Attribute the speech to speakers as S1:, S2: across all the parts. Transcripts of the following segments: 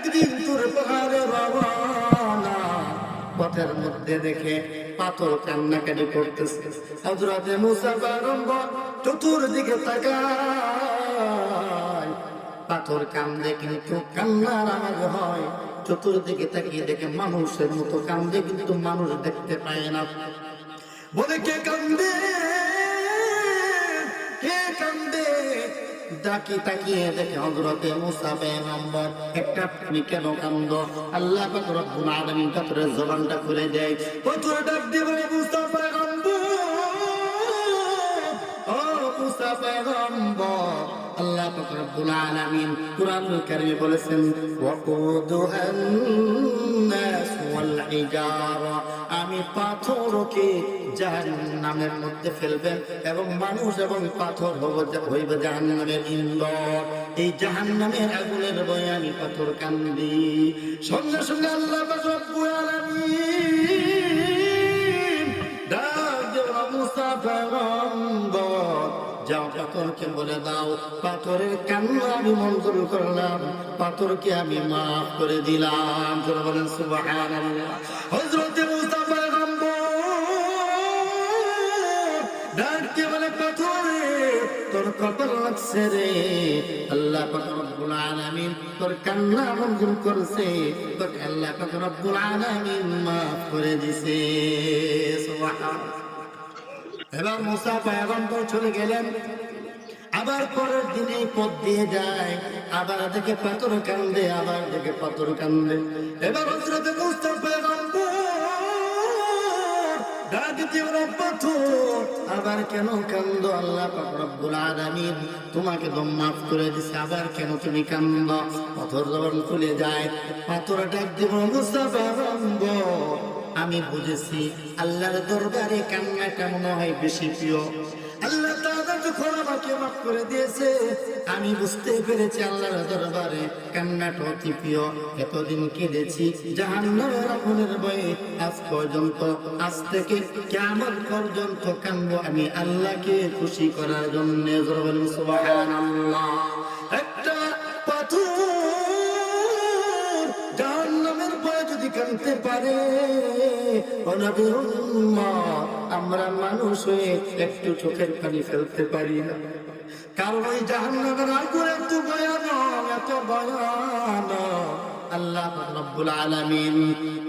S1: একদিন তোর পাহাড়ে রওনা, পথের মধ্যে দেখে পাথর কান্নাকাটি করতেছে। হযরতে মুসা পয়গম্বর চতুর্দিকে তাকায়, পাথর কান্দে কিন্তু কান্নার আওয়াজ হয়। চতুর্দিকে তাকিয়ে দেখে মানুষের মতো কান্দে, কিন্তু মানুষ দেখতে পায় না। বলে কে কান্দে, কে কান্দে? ডাকি তাকিয়ে দেখে হযরতে মুসা পয়গম্বর। একটা তুমি কেন কান্দো? আল্লাহ পাক রব্বুল আলামিন পাথরের জবানটা খুলে দেয়। পাথর ডাক দিয়ে বলে, মুসা পয়গম্বর, ও মুসা পয়গম্বর, আল্লাহ পাক রব্বুল আলামিন কুরআনুল কারীমে বলেছেন, ওয়াকুদুহান নাস ওয়াল হিজারা, আমি পাথরকে জাহান্নামের মধ্যে ফেলবেন এবং মানুষ এবং পাথর হইবে জাহান্নামের ইন্ধন। এই জাহান্নামের আগুনের ভয়ে আমি পাথর কান্দি। সঙ্গে সঙ্গে আল্লাহ পাক রব্বুল আলামিন ডাক দেওয়া মুসা পয়গম্বর, যাও পাথরকে বলে দাও, পাথরের কান্না আমি মঞ্জুর করলাম, পাথরকে আমি মাফ করে দিলাম। বলেন সুবহানাল্লাহ। হযরতে মুসা ডাকতে বলে, পাথরে তোর কপাল লাগছে রে, আল্লাহ পাক রব্বুল আলামিন তোর কান্না মঞ্জুর করেছে, তোকে আল্লাহ পাক রব্বুল আলামিন মাফ করে দিয়েছে। সুবহানাল্লাহ। এবার মুসা পয়গম্বর চলে গেলেন। আবার পরের দিনে পথ দিয়ে যায়, আবার দেখে পাথর কান্দে, আবার দেখে পাথর কান্দে। এবার হযরতে মুসা পয়গম্বর ডাক দিয়ে বলে, পাথর আবার কেন কান্দো? আল্লাহ পাক রব্বুল আলামিন তোমাকে তো মাফ করে দিছে, আবার কেন তুমি কান্দো? পাথর যখন খুলে যায়, পাথর ডাক দিয়ে বলে, মুসা পয়গম্বর, আমি বুঝেছি আল্লাহর দরবারে কান্নাটা মনে হয় বেশি প্রিয়। আল্লাহ তাআলা যখন আমাকে মাফ করে দিয়েছে, আমি বুঝতে পেরেছি আল্লাহর দরবারে কান্নাটা অতি প্রিয়। এতদিন কেঁদেছি জাহান্নামের আগুনের ভয়ে, আজ পর্যন্ত, আজ থেকে কিয়ামত পর্যন্ত কাঁদবো আমি আল্লাহকে খুশি করার জন্য। সুবহানাল্লাহ। একটা পাথর জাহান্নামের ভয়ে যদি কাঁদতে পারে, আমরা মানুষ হয়ে একটু চোখের পানি ফেলতে পারি না, কারণ ওই জাহান্নামের আগুন এত ভয়ানক, এত ভয়ানক। আল্লাহ রাব্বুল আলামিন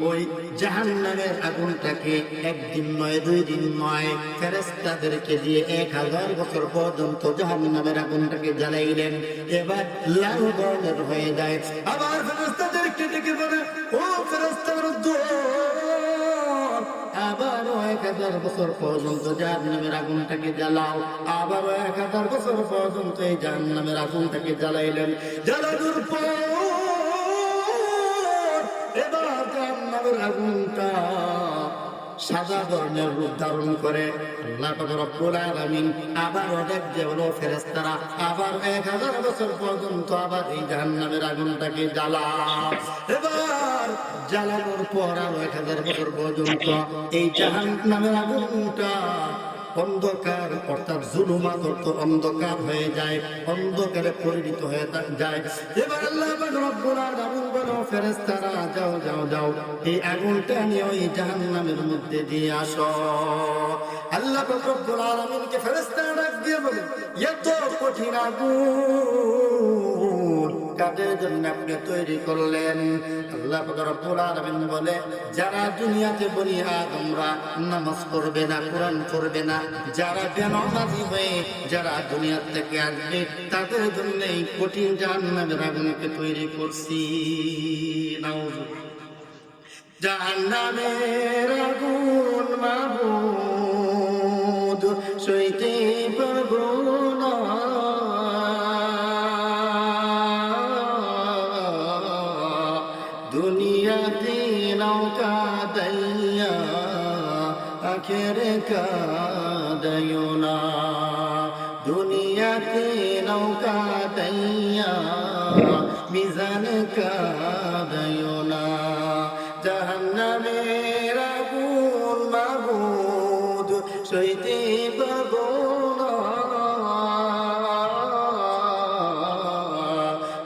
S1: ওই জাহান্নামের আগুনটাকে একদিন নয়, 2 দিন নয়, ফেরেশতাদেরকে দিয়ে 1000 বছর পর্যন্ত জাহান্নামের আগুনটাকে জ্বালাইলেন। এবার লাল বর্ণের হয়ে যায়। আবার ফেরেশতাদেরকে ডেকে বলে, ও ফেরেশতার দল, আবারও 1000 বছর পর্যন্ত জাহান্নামের আগুনটাকে জ্বালাও। আবারও 1000 বছর পর্যন্ত এই জাহান্নামের আগুনটাকে জ্বালাইলেন। জ্বালানোর পর এবার জাহান্নামের আগুনটা সাদা বর্ণের রূপ ধারণ করে। আল্লাহ পাক রব্বুল আলামিন আবারও ডাক দিয়ে বলো, ফেরেশতারা আবার 1000 বছর পর্যন্ত আবার এই জাহান্নামের আগুনটাকে জ্বালাও। এবার জ্বালানোর পর আরো 1000 বছর পর্যন্ত এই জাহান্নামের আগুনটা অন্ধকার, অর্থাৎ জুলুমাত অর্থ অন্ধকার হয়ে যায়, অন্ধকারে পরিণত হয়ে যায়। এবার আল্লাহ পাক রব্বুল আলামিন বলো, ফেরেশতারা যাও যাও যাও, এই আগুনটা নিয়ে ওই জাহান্নামের মধ্যে দিয়ে আসো। আল্লাহ পাক রব্বুল আলামিনকে ফেরেশতারা ডাক দিয়ে বলে, এত কঠিন আগুন কাদের জন্য আপনি তৈরি করলেন? আল্লাহ পাক রব্বুল আলামিন বলে, যারা দুনিয়াতে বনি আদমরা নামাজ পড়বে না, কোরআন পড়বে না, যারা বেনামাজি হয়ে যারা দুনিয়া থেকে আসবে, তাদের জন্য এই কঠিন জাহান্নামের আগুনকে তৈরি করছি। জাহান্নামের আগুন মাবুদ সইতে পারবো না, দুনিয়াতে নৌকা দাইয়া আখেরে কাদাইও না, দুনিয়াতে নৌকা দাইয়া মিজান কাদাইও না। জাহান্নামের আগুন মাবুদ সইতে পারবো না,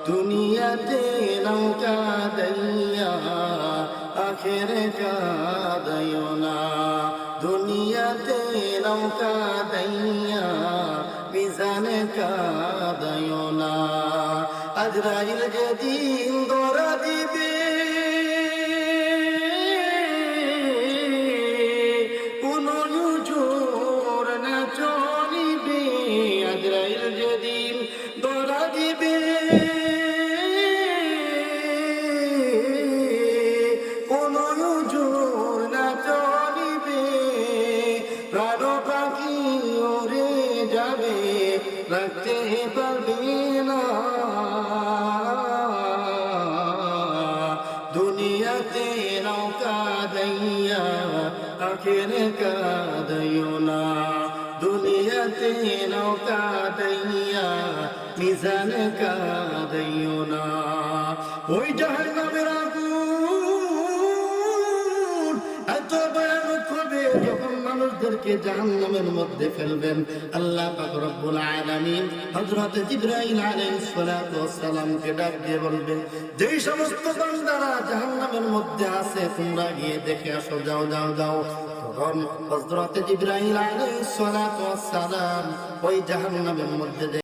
S1: দুনিয়াতে নৌকা দাইয়া আখেরে কাদাইও না, দুনিয়াতে নৌকা দাইয়া মিজানে কাদাইও না। আজরাইল যেদিন ধরা দিবে কোনো জোর না চলিবে, আজরাইল যেদিন ধরা দিবে কোনো জোর না চলিবে, প্রাণ পাখি ওরে যাবে রাখতে পারবে না। দুনিয়াতে নৌকা দাইয়া আখেরে কাদাইও না, দুনিয়াতে নৌকা দাইয়া মিজানে কাদাইও না। ওই জাহান্নামের আগুন এত ভয়ানক হবে যখন মানুষদেরকে জাহান্নামের মধ্যে ফেলবেন। আল্লাহ পাক রব্বুল আলামিন হযরত জিবরাইল আলাইহিস সালাতু ওয়াস সালামকে ডাক দিয়ে বলবেন, যেই সমস্ত বান্দারা জাহান্নামের মধ্যে আছে তোমরা গিয়ে দেখে আসো, যাও যাও যাও। তখন হযরত জিবরাইল আলাইহিস সালাতু ওয়াস সালাম ওই জাহান্নামের মধ্যে